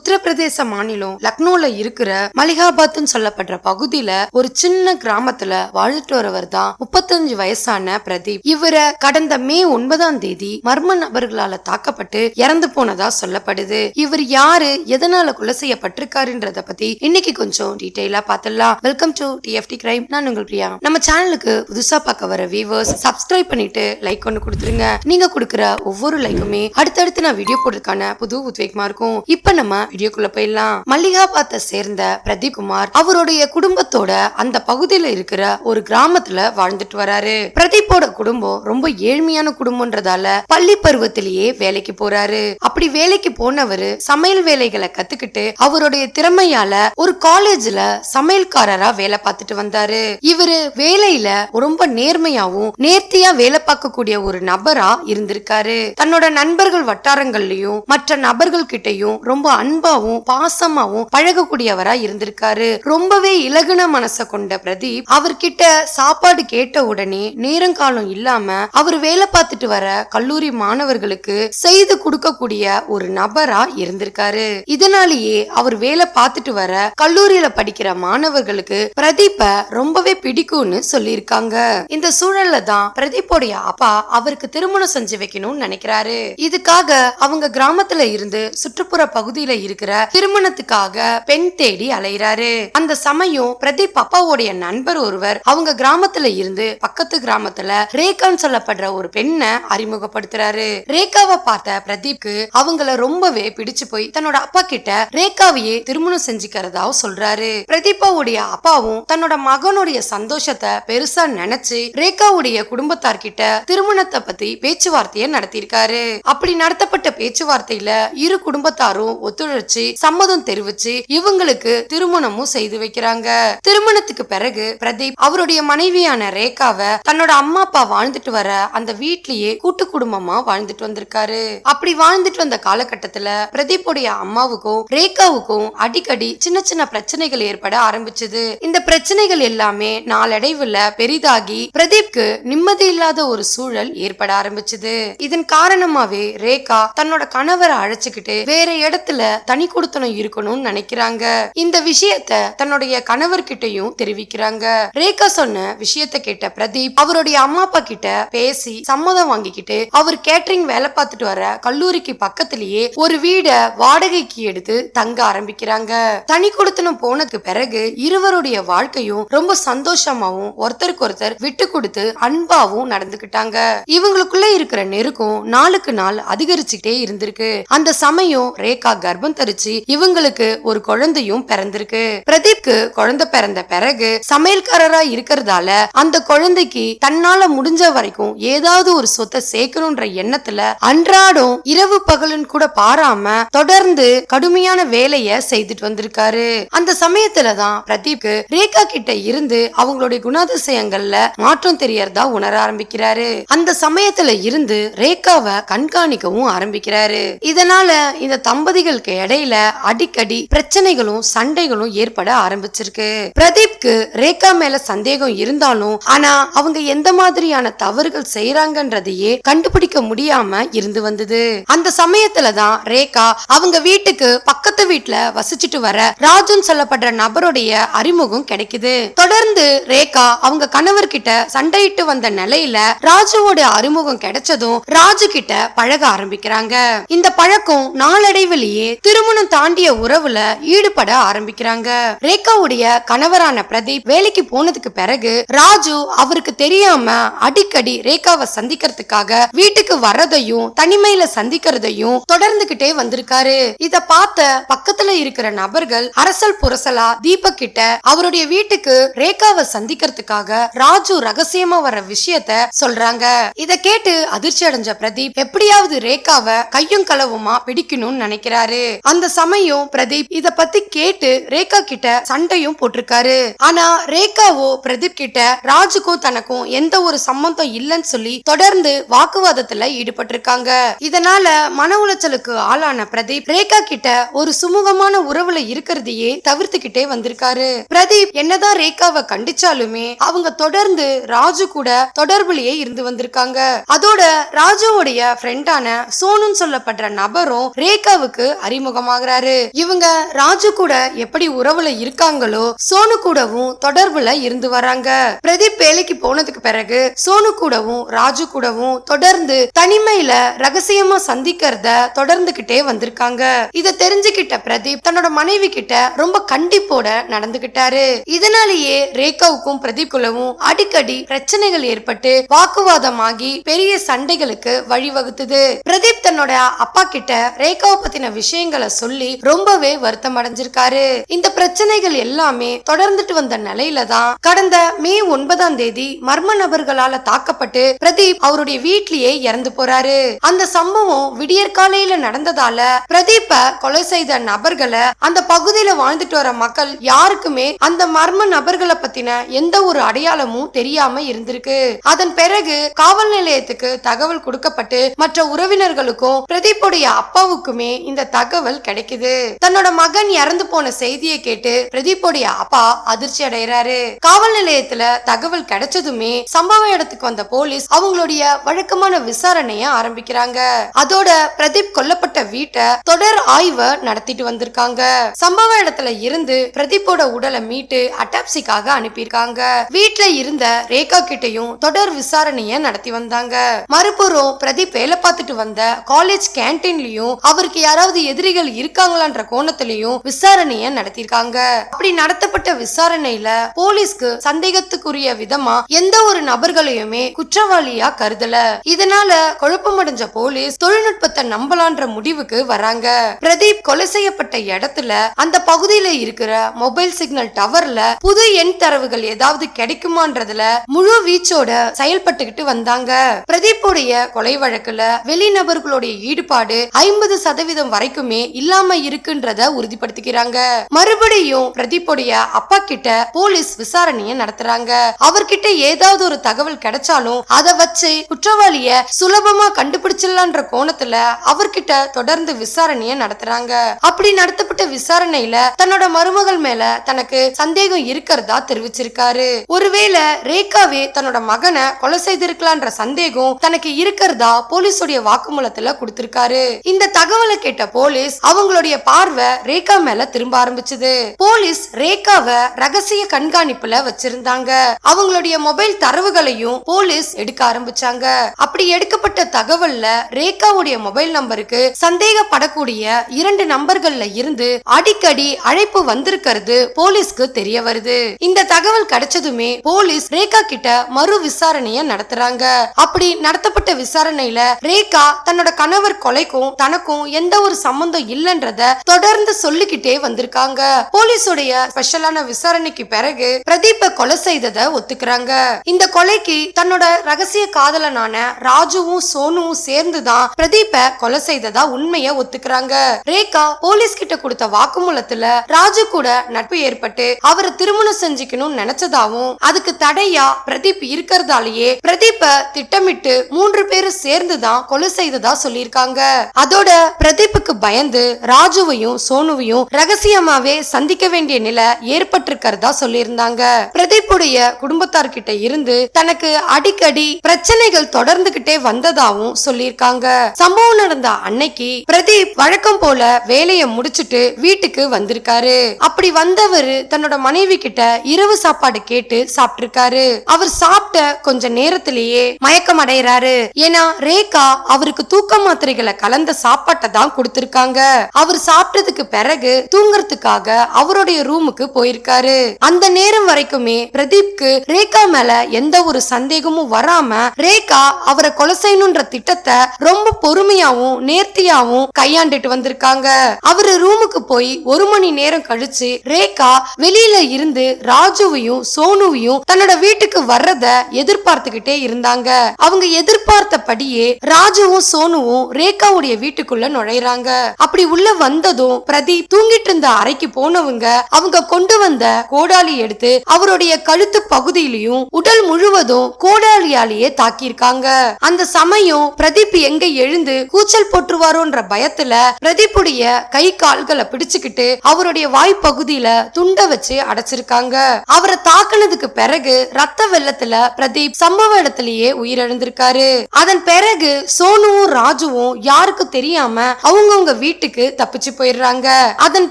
உத்தரப்பிரதேச மாநிலம் லக்னோல இருக்கிற மலிகாபாத்னு சொல்லப்படுற பகுதியில ஒரு சின்ன கிராமத்துல வாழ்ந்துட்டு வரவர் தான் 35 வயசான பிரதீப். இவரை கடந்த மே 9ஆம் தேதி மர்ம நபர்களால தாக்கப்பட்டு இறந்து போனதா சொல்லப்படுது. இவர் யாரு, எதனால கொலை செய்யப்பட்டிருக்காருன்றத பத்தி இன்னைக்கு கொஞ்சம் டீடைலா பாத்துடலாம். Welcome to DFT crime. நான் உங்கள் பிரியா. நம்ம சேனலுக்கு புதுசா பார்க்க வர வியூவர்ஸ் சப்ஸ்கிரைப் பண்ணிட்டு லைக் ஒன்னு கொடுத்துருங்க. நீங்க கொடுக்குற ஒவ்வொரு லைக்குமே அடுத்தடுத்து நான் வீடியோ போடுறதுக்கான புது உத்வேகமா இருக்கும். இப்ப நம்ம வீடியோக்குள்ள போயிடலாம். மல்லிகாபாத்தை சேர்ந்த பிரதீப் குமார் அவருடைய குடும்பத்தோட அந்த பகுதியில இருக்கிற ஒரு கிராமத்துல வாழ்ந்துட்டு வராரு. பிரதீப்போட குடும்பம் ரொம்ப ஏழ்மையான குடும்பம்ன்றதால பள்ளி பருவத்திலேயே வேலைக்கு போறாரு. அப்படி வேலைக்கு போனவரு சமையல் வேலைகளை கத்துக்கிட்டு அவருடைய திறமையால ஒரு காலேஜ்ல சமையல்காரரா வேலை பார்த்துட்டு வந்தாரு. இவரு வேலையில ரொம்ப நேர்மையாவும் நேர்த்தியா வேலை பார்க்கக்கூடிய ஒரு நபரா இருந்திருக்காரு. தன்னோட நண்பர்கள் வட்டாரங்கள்லயும் மற்ற நபர்கள் கிட்டையும் ரொம்ப அன்பாவும் பாசமாவும் பழகக்கூடியவரா இருந்திருக்காரு. ரொம்பவே இலகுன மனச கொண்ட பிரதீப் அவர்கிட்ட சாப்பாடு கேட்ட உடனே நேரங்காலம் இல்லாம அவர் வேலை பார்த்துட்டு வர கல்லூரி மாணவர்களுக்கு செய்து கொடுக்கக்கூடிய ஒரு நபரா இருந்திருக்காரு. இதனாலேயே அவர் வேலை பார்த்துட்டு வர கல்லூரியில படிக்கிற மாணவர்களுக்கு பிரதீப்ப ரொம்பவே பிடிக்கும்னு சொல்லியிருக்காங்க. இந்த சூழல்ல தான் பிரதீப்போடைய அப்பா அவருக்கு திருமணம் செஞ்சு வைக்கணும்னு நினைக்கிறாரு. இதுக்காக அவங்க கிராமத்துல இருந்து சுற்றுப்புற பகுதியில இருக்கிற திருமணத்துக்காக பெண் தேடி அலைகிறாரு. அந்த சமயம் பிரதீப் அப்பாவுடைய நண்பர் ஒருவர் அவங்க கிராமத்துல இருந்து பக்கத்து கிராமத்துல ரேகான்னு சொல்லப்படுற ஒரு பெண்ணை அறிமுகப்படுத்துறாரு. ரேகாவை பார்த்த பிரதீப்க்கு அவங்கள ரொம்பவே பிடிச்சு போய் தன்னோட அப்பா கிட்ட ரேகாவையே திருமணம் செஞ்சுக்கிறதா சொல்றாரு. பிரதீப்பாவுடைய அப்பாவும் தன்னோட மகனுடைய சந்தோஷத்தை பெருசா நினைச்சு ரேகாவுடைய குடும்பத்தார்கிட்ட திருமணத்தை பத்தி பேச்சுவார்த்தையை நடத்தியிருக்காரு. அப்படி நடத்தப்பட்ட பேச்சுவார்த்தையில இரு குடும்பத்தாரும் ஒத்துழைச்சு சம்மதம் தெரிவிச்சு இவங்களுக்கு திருமணமும் செய்து வைக்கிறாங்க. திருமணத்துக்கு பிறகு பிரதீப் அவருடைய மனைவியான ரேகாவை தன்னோட அம்மா அப்பா வாழ்ந்துட்டு வர அந்த வீட்லயே கூட்டு குடும்பமா வாழ்ந்துட்டு வந்திருக்காரு. அப்படி வாழ்ந்துட்டு வந்த காலகட்டத்துல பிரதீப்புடைய அம்மாவுக்கும் ரேகாவுக்கும் அடிக்கடி சின்ன சின்ன பிரச்சனைகள் ஏற்பட ஆரம்பிச்சது. இந்த பிரச்சனைகள் எல்லாமே நாளடைவுல பெரிதாகி பிரதீப்க்கு நிம்மதி இல்லாத ஒரு சூழல் ஏற்பட ஆரம்பிச்சது. இதன் காரணமாவே ரேகா தன்னோட கணவரை அழைச்சுக்கிட்டு வேற இடத்துல தனி கொடுத்தனம் இருக்கணும்னு நினைக்கிறாங்க. இந்த விஷயத்த தன்னுடைய கணவர்கிட்டையும் தெரிவிக்கிறாங்க. ரேகா சொன்ன விஷயத்த கேட்ட பிரதீப் அவருடைய அம்மா அப்பா கிட்ட பேசி சம்மதம் வாங்கிக்கிட்டு அவர் கேட்டரிங் வேலை பார்த்துட்டு வர கல்லூரிக்கு பக்கத்திலேயே ஒரு வீட வாடகைக்கு எடுத்து தங்க ஆரம்பிக்கிறாங்க. தனி கொடுத்தனம் போனதுக்கு பிறகு இருவருடைய வாழ்க்கையும் ரொம்ப சந்தோஷமாவும் ஒருத்தருக்கு ஒருத்தர் விட்டு கொடுத்து அன்பாவும் நடந்துகிட்டாங்க. இவங்களுக்குள்ள இருக்கிற நெருக்கம் நாளுக்கு நாள் அதிகரிச்சுட்டே இருந்திருக்கு. அந்த சமயம் ரேகா கர்ப்பம் தரிச்சு இவங்களுக்கு ஒரு குழந்தையும் பிறந்திருக்கு. பிரதீப்க்கு குழந்தை பிறந்த பிறகு சமையல்காரரா இருக்கிறதால அந்த குழந்தைக்கு தன்னால முடிஞ்ச வரைக்கும் ஏதாவது ஒரு சொத்தை சேர்க்கணும்ன்ற எண்ணத்துல அன்றாடம் இரவு பகலுன்னு கூட பாராம தொடர்ந்து கடுமையான வேலைய செய்துட்டு வந்திருக்காரு. அந்த சமயத்துலதான் பிரதீப்க்கு ரேகா கிட்ட இருந்து அவங்களுடைய குணாதிசயங்கள்ல மாற்றம் தெரியறதா உணர ஆரம்பிக்கிறாரு. அந்த சமயத்துல இருந்து ரேகாவை கண்காணிக்கவும் ஆரம்பிக்கிறாரு. இதனால இந்த தம்பதிகளுக்கு இடையில அடிக்கடி பிரச்சனைகளும் சண்டைகளும் ஏற்பட ஆரம்பிச்சிருக்கு. பிரதீப்க்கு ரேகா மேல சந்தேகம் இருந்தாலும் ஆனா அவங்க எந்த மாதிரியான தவறுகள் செய்யறாங்கன்றதையே கண்டுபிடிக்க முடியாம இருந்து வந்தது. அந்த சமயத்துலதான் ரேகா அவங்க வீட்டுக்கு பக்கத்து வீட்டுல வசிச்சுட்டு வர ராஜுன்னு சொல்லப்படுற நபருடைய அறிமுகம் கிடைக்குது. தொடர்ந்து ரேகா அவங்க கணவர்கிட்ட சண்டையிட்டு வந்த நிலையில ராஜுவோட அறிமுகம் கிடைச்சதும் ராஜு கிட்ட பழக ஆரம்பிக்கிறாங்க. இந்த பழக்கம் நாளடைவிலேயே திருமணம் தாண்டிய உறவுல ஈடுபட ஆரம்பிக்கிறாங்க. ரேகாவுடைய கணவரான பிரதீப் வேலைக்கு போனதுக்கு பிறகு ராஜு அவருக்கு தெரியாம அடிக்கடி ரேகாவை சந்திக்கிறதுக்காக வீட்டுக்கு வர்றதையும் தனிமையில சந்திக்கிறதையும் தொடர்ந்துகிட்டே வந்திருக்காரு. இத பார்த்த பக்கத்துல இருக்கிற நபர்கள் அரசல் புரசலா தீபக் கிட்ட அவருடைய வீட்டுக்கு ரேகாவை சந்திக்கிறதுக்காக ராஜு ரகசியமா வர விஷயத்த சொல்றாங்க. இத கேட்டு அதிர்ச்சி அடைஞ்ச பிரதீப் எப்படியாவது ரேகாவை கையும் களவுமா பிடிக்கணும்னு நினைக்கிறாரு. அந்த சமயம் பிரதீப் இத பத்தி கேட்டு ரேகா கிட்ட சண்டையும் போட்டிருக்காரு. ஆனா ரேகாவோ பிரதீப் கிட்ட ராஜுக்கும் தனக்கும் எந்த ஒரு சம்பந்தம் இல்லைன்னு சொல்லி தொடர்ந்து வாக்குவாதத்துல ஈடுபட்டிருக்காங்க. இதனால மன உளைச்சலுக்கு ஆளான பிரதீப் ரேகா கிட்ட ஒரு சுமூகமான உறவுல இருக்கிறதையே தவிர்த்துக்கிட்டே வந்திருக்காரு. பிரதீப் என்னதான் ரேகாவை கண்டிச்சாலுமே அவங்க தொடர்ந்து ராஜு கூட தொடர்புலயே இருந்து வந்திருக்காங்க. அதோட ராஜுவோடைய ஃப்ரெண்டான சோனுன்னு சொல்லப்படுற நபரும் ரேகாவுக்கு அறிமுகமாகறாரு. இவங்க ராஜு கூட எப்படி உறவுல இருக்காங்களோ சோனு கூடவும் தொடர்புல இருந்து வராங்க. பிரதீப் வேலைக்கு போனதுக்கு பிறகு சோனு கூடவும் ராஜு கூடவும் தொடர்ந்து தனிமையில ரகசியமா சந்திக்கிறத தொடர்ந்துகிட்டே வந்திருக்காங்க. இத தெரிஞ்சுக்கிட்ட பிரதீப் தன்னோட மனைவி கிட்ட ரொம்ப கண்டிப்போட நடந்துகிட்டாரு. இதனாலேயே ரேகாவுக்கும் பிரதீப் குலவும் அடிக்கடி பிரச்சனைகள் ஏற்பட்டு வாக்குவாதமாகி பெரிய சண்டைகளுக்கு வழிவகுத்துது. பிரதீப் தன்னோட அப்பா கிட்ட ரேகாவை பத்தின விஷயங்களை சொல்லி ரொம்பவே வருத்தம் அடைஞ்சிருக்காரு. இந்த பிரச்சனைகள் எல்லாமே தொடர்ந்துட்டு வந்த நிலையில தான் கடந்த மே 9 மர்ம நபர்களால தாக்கப்பட்டு பிரதீப் அவருடைய வீட்லயே இறந்து போறாரு. அந்த சம்பவம் விடியற்காலையில நடந்ததால பிரதீப்ப கொலை செய்த நபர்களை அந்த பகுதியில வாழ்ந்துட்டு வர மக்கள் யாருக்குமே அந்த மர்ம நபர்களை பத்தின எந்த ஒரு அடையாளமும் தெரியாம இருந்திருக்கு. அதன் பிறகு காவல் நிலையத்துக்கு தகவல் கொடுக்கப்பட்டு மற்ற உறவினர்களுக்கும் பிரதீப்புடைய அப்பாவுக்குமே இந்த தகவல் கிடைக்குது. தன்னோட மகன் இறந்து போன செய்தியை கேட்டு பிரதீப்புடைய அப்பா அதிர்ச்சி அடைகிறாரு. காவல் நிலையத்துல தகவல் கிடைச்சதுமே சம்பவ இடத்துக்கு வந்த போலீஸ் அவங்களுடைய வழக்கமான விசாரணைய ஆரம்பிக்கிறாங்க. அதோட பிரதீப் கொல்லப்பட்ட வீட்டை தொடர் ஆய்வு நடத்திட்டு வந்திருக்காங்க. சம்பவ இடத்துல இருந்து பிரதீப்போட உடலை மீட்டு அட்டாப்சிக்காக அனுப்பியிருக்காங்க. வீட்டுல இருந்த ரேகா கிட்டையும் தொடர் விசாரணைய நடத்தி வந்தாங்க. மறுபுறம் பிரதீப் வேலை பார்த்துட்டு வந்த காலேஜ் கேன்டீன்லயும் அவருக்கு யாராவது எதிரிகள் இருக்காங்களான்ற கோணத்திலையும் விசாரணைய நடத்திருக்காங்க. அப்படி நடத்தப்பட்ட விசாரணையில போலீஸ்க்கு சந்தேகத்துக்குரிய விதமா எந்த ஒரு நபர்களையுமே குற்றவாளியா கருதல. இதனால குழப்பமடைஞ்ச போலீஸ் தொழில்நுட்பத்தை நம்பலான்ற முடிவுக்கு வராங்க. பிரதீப் கொலை செய்யப்பட்ட இடத்துல அந்த பகுதியில இருக்கிற மொபைல் சிக்னல் டவர்ல புது எண் தரவுகள் ஏதாவது கிடைக்குமான்றதுல முழு வீச்சோட செயல்பட்டுக்கிட்டு வந்தாங்க. பிரதீப்புடைய கொலை வழக்குல வெளிநபர்களுடைய ஈடுபாடு 50% வரைக்குமே இல்லாம இருக்குன்றத உறுதிப்படுத்திக்கிறாங்க. மறுபடியும் பிரதீப்புடைய அப்பா கிட்ட போலீஸ் விசாரணைய நடத்துறாங்க. அவர்கிட்ட ஏதாவது ஒரு தகவல் கிடைச்சாலும் அதை வச்சு குற்றவாளிய சுலபமா கண்டுபிடிச்சிடலான்ற கோணத்துல அவர்கிட்ட தொடர்ந்து விசாரணைய நடத்துறாங்க. அப்படி நடத்தப்பட்ட விசாரணையில தன்னோட மருமகள் மேல தனக்கு சந்தேகம் இருக்கிறதா தெரிவிச்சிருக்காரு. ஒருவேளை ரேகாவே தன்னோட மகனை கொலை செய்திருக்கலான்ற சந்தேகம் தனக்கு இருக்கிறதா போலீஸுடைய வாக்குமூலத்துல கொடுத்திருக்காரு. இந்த தகவலை கேட்ட போலீஸ் அவங்களுடைய பார்வை ரேகா மேல திரும்ப ஆரம்பிச்சது. போலீஸ் ரேகாவை ரகசிய கண்காணிப்புல வச்சிருந்தாங்க. அவங்களுடைய மொபைல் தரவுகளையும் போலீஸ் எடுக்க ஆரம்பிச்சாங்க. அப்படி எடுக்கப்பட்ட தகவல்ல ரேகாவுடைய மொபைல் நம்பருக்கு சந்தேகப்படக்கூடிய 2 நம்பர்கள்ல இருந்து அடிக்கடி அழைப்பு வந்திருக்கிறது போலீஸ்க்கு தெரிய வருது. இந்த தகவல் கிடைச்சதுமே போலீஸ் ரேகா கிட்ட மறு விசாரணைய நடத்துறாங்க. அப்படி நடத்தப்பட்ட விசாரணையில ரேகா தன்னோட கணவர் கொலைக்கும் தனக்கும் எந்த ஒரு சம்பந்தம் இல்லன்றத தொடர்ந்து சொல்லிக்கிட்டே வந்திருக்காங்க. போலீஸுடைய ஸ்பெஷலான விசாரணைக்கு பிறகு பிரதீப்பை கொலை செய்ததை ஒத்துக்கிறாங்க. இந்த கொலைக்கு தன்னோட ரகசிய காதலனான ராஜுவும் சோனுவும் சேர்ந்துதான் பிரதீப்பை கொலை செய்ததா உண்மையை ஒத்துக்கிறாங்க. ரேகா போலீஸ் கிட்ட கொடுத்த வாக்குமூலத்துல ராஜு கூட நட்பு ஏற்பட்டு அவரை திருமணம் செஞ்சுக்கணும்னு நினைச்சதாவும் அதுக்கு தடையா பிரதீப் இருக்கிறதாலேயே பிரதீப்பை திட்டமிட்டு 3 பேரும் சேர்ந்துதான் கொலை செய்ததா சொல்லியிருக்காங்க. அதோட பிரதீப்புக்கு பயந்து ராஜுவையும் சோனுவையும் ரகசியமாவே சந்திக்க வேண்டிய நிலை ஏற்பட்டிருக்கிறதா சொல்லியிருந்தாங்க. பிரதீப்புடைய குடும்பத்தார்கிட்ட இருந்து தனக்கு அடிக்கடி பிரச்சனைகள் தொடர்ந்துகிட்டே வந்ததாவும் சொல்லியிருக்காங்க. சம்பவம் நடந்த அன்னைக்கு பிரதீப் வழக்கம் போல வேலையை முடிச்சிட்டு வீட்டுக்கு வந்திருக்காரு. அப்படி வந்தவரு தன்னோட மனைவி கிட்ட இரவு சாப்பாடு கேட்டு சாப்பிட்டிருக்காரு. அவர் சாப்பிட்ட கொஞ்ச நேரத்திலேயே மயக்கம் அடைகிறாரு. ஏன்னா ரேகா அவருக்கு தூக்க மாத்திரைகளை கலந்த சாப்பாட்டை தான் கொடுத்திருக்காங்க. அவர் சாப்பிட்டதுக்கு பிறகு தூங்குறதுக்காக அவருடைய ரூமுக்கு போயிருக்காரு. அந்த நேரம் வரைக்குமே பிரதீப்க்கு ரேகா மேல எந்த ஒரு சந்தேகமும் வராம ரேகா அவரை கொலை செய்யணும்ன்ற திட்டத்தை ரொம்ப பொறுமையாவும் நேர்த்தியாவும் கையாண்டுட்டு வந்திருக்காங்க. அவரு ரூமுக்கு போய் 1 மணி நேரம் கழிச்சு ரேகா வெளியில இருந்து ராஜுவையும் சோனுவையும் தன்னோட வீட்டுக்கு வர்றத எதிர்பார்த்துக்கிட்டே இருந்தாங்க. அவங்க எதிர்பார்த்தபடியே ராஜுவும் சோனுவும் ரேகாவுடைய வீட்டுக்குள்ள நுழைறாங்க. அப்படி உள்ள வந்ததும் பிரதீப் தூங்கிட்டு இருந்த அறைக்கு போனவங்க அவங்க கொண்டு வந்த கோடாலி எடுத்து அவருடைய கழுத்து பகுதியிலையும் உடல் முழுவதும் முழுவதும் கோடாலியாலேயே தாக்கியிருக்காங்க. அந்த சமயம் பிரதீப் எங்க எழுந்து கூச்சல் போட்டுருவாரோன்ற பயத்துல பிரதீப்புடைய கை கால்களை பிடிச்சுக்கிட்டு அவருடைய வாய்ப்பகுதியில துண்டை வச்சு அடைச்சிருக்காங்க. அவரை தாக்குனதுக்கு பிறகு ரத்த வெள்ளத்துல பிரதீப் சம்பவ இடத்திலேயே உயிரிழந்திருக்காரு. அதன் பிறகு சோனுவும் ராஜுவும் யாருக்கும் தெரியாம அவங்கவுங்க வீட்டுக்கு தப்பிச்சு போயிடுறாங்க. அதன்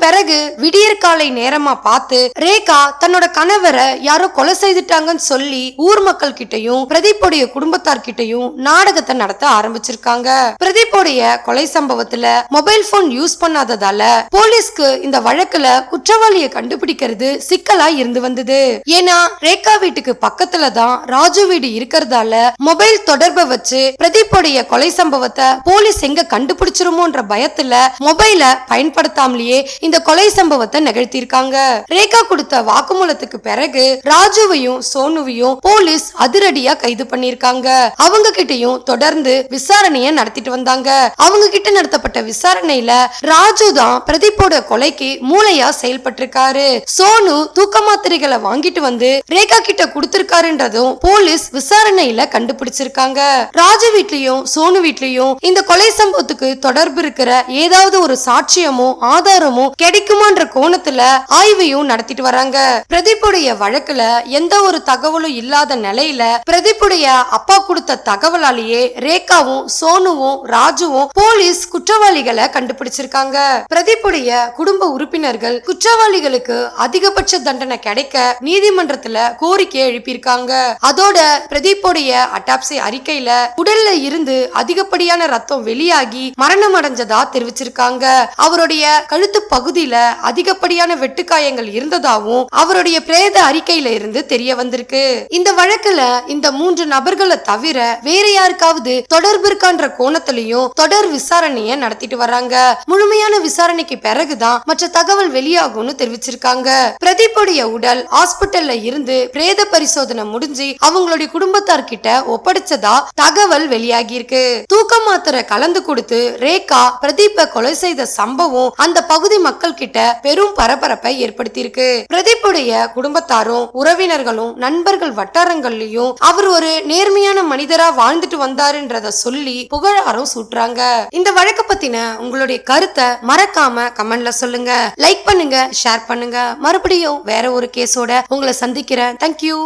பிறகு விடியற் காலை நேரமா பார்த்து ரேகா தன்னோட கணவரை யாரோ கொலை செய்துட்டாங்கன்னு சொல்லி ஊர் மக்கள் கிட்டையும் பிரதீப்புடைய குடும்பத்தார் கிட்டையும் நாடகத்தை நடத்த ஆரம்பிச்சிருக்காங்க. பிரதீப்புடைய கொலை சம்பவத்துல மொபைல் போன் யூஸ் பண்ணாததால போலீஸ்க்கு இந்த வழக்குல குற்றவாளியை கண்டுபிடிக்கிறது சிக்கலா இருந்து வந்தது. ஏன்னா ரேகா வீட்டுக்கு பக்கத்துல தான் ராஜு வீடு இருக்கிறதால மொபைல் தொடர்பை வச்சு பிரதீப்புடைய கொலை சம்பவத்தை போலீஸ் எங்க கண்டுபிடிச்சிருமோன்ற பயத்துல மொபைல பயன்படுத்தாமலேயே இந்த கொலை சம்பவத்தை நிகழ்த்திருக்காங்க. ரேகா கொடுத்த வாக்குமூலத்துக்கு பிறகு ராஜுவையும் சோனுவையும் போலீஸ் அதிரடியா கைது பண்ணிருக்காங்க. அவங்க கிட்டையும் தொடர்ந்து விசாரணைய நடத்திட்டு வந்தாங்க. அவங்க கிட்ட நடத்தப்பட்ட விசாரணையில ராஜு தான் பிரதீப்போட கொலைக்கு மூளையா செயல்பட்டிருக்காரு. சோனு தூக்க மாத்திரைகளை வாங்கிட்டு வந்து ரேகா கிட்ட கொடுத்திருக்காருன்றதும் போலீஸ் விசாரணையில கண்டுபிடிச்சிருக்காங்க. ராஜு வீட்லயும் சோனு வீட்லயும் இந்த கொலை சம்பவத்துக்கு தொடர்பு இருக்கிற ஏதாவது ஒரு சாட்சியமோ ஆதாரமோ கிடைக்குமான்ற கோணத்துல ஆய்வையும் நடத்திட்டு வராங்க. பிரதீப்புடைய வழக்குல எந்த ஒரு தகவலும் இல்லாத நிலையில பிரதீப்புடைய அப்பா கொடுத்த தகவலாலேயே ரேகாவும் சோனுவும் ராஜுவும் போலீஸ் குற்றவாளிகளை கண்டுபிடிச்சிருக்காங்க. பிரதீப்புடைய குடும்ப உறுப்பினர்கள் குற்றவாளிகளுக்கு அதிகபட்ச தண்டனை கிடைக்க நீதிமன்றத்துல கோரிக்கை எழுப்பியிருக்காங்க. அதோட பிரதீப்புடைய அட்டாப்சி அறிக்கையில உடல்ல இருந்து அதிகப்படியான ரத்தம் வெளியாகி மரணம் அடைஞ்சதா தெரிவிச்சிருக்காங்க. அவருடைய கழுத்து பகுதியில அதிகப்படியான வெட்டுக்காயங்கள் இருந்ததாவும் அவருடைய பிரேத அறிக்கையில இருந்து தெரிய வந்திருக்கு. இந்த வழக்குல இந்த 3 நபர்களை தவிர வேற யாருக்காவது தொடர்பு இருக்கான்ற கோணத்திலையும் தொடர் விசாரணைய நடத்திட்டு வராங்க. முழுமையான விசாரணைக்கு பிறகுதான் மற்ற தகவல் வெளியாகும்னு தெரிவிச்சிருக்காங்க. பிரதீப்புடைய உடல் ஹாஸ்பிட்டல்ல இருந்து பிரேத பரிசோதனை முடிஞ்சு அவங்களுடைய குடும்பத்தார் கிட்ட ஒப்படைச்சதா தகவல் வெளியாகி இருக்கு. தூக்க மாத்திரை கலந்து கொடுத்து ரேகா பிரதீப்பை கொலை செய்த சம்பவம் அந்த பகுதி மக்கள் கிட்ட பெரும் பரபரப்பை ஏற்படுத்தி இருக்கு. பிரதீப்புடைய குடும்பத்தாரும் உறவினர்களும் நண்பர்கள் வட்டாரங்கள்லயும் அவர் ஒரு நேர்மையான மனிதரா வாழ்ந்துட்டு வந்தாருன்றத சொல்லி புகழாரம் சூட்டுறாங்க. இந்த வழக்க பத்தின உங்களுடைய கருத்தை மறக்காம கமெண்ட்ல சொல்லுங்க. லைக் பண்ணுங்க, ஷேர் பண்ணுங்க. மறுபடியும் வேற ஒரு கேஸோட உங்களை சந்திக்கிறேன். தேங்க்யூ.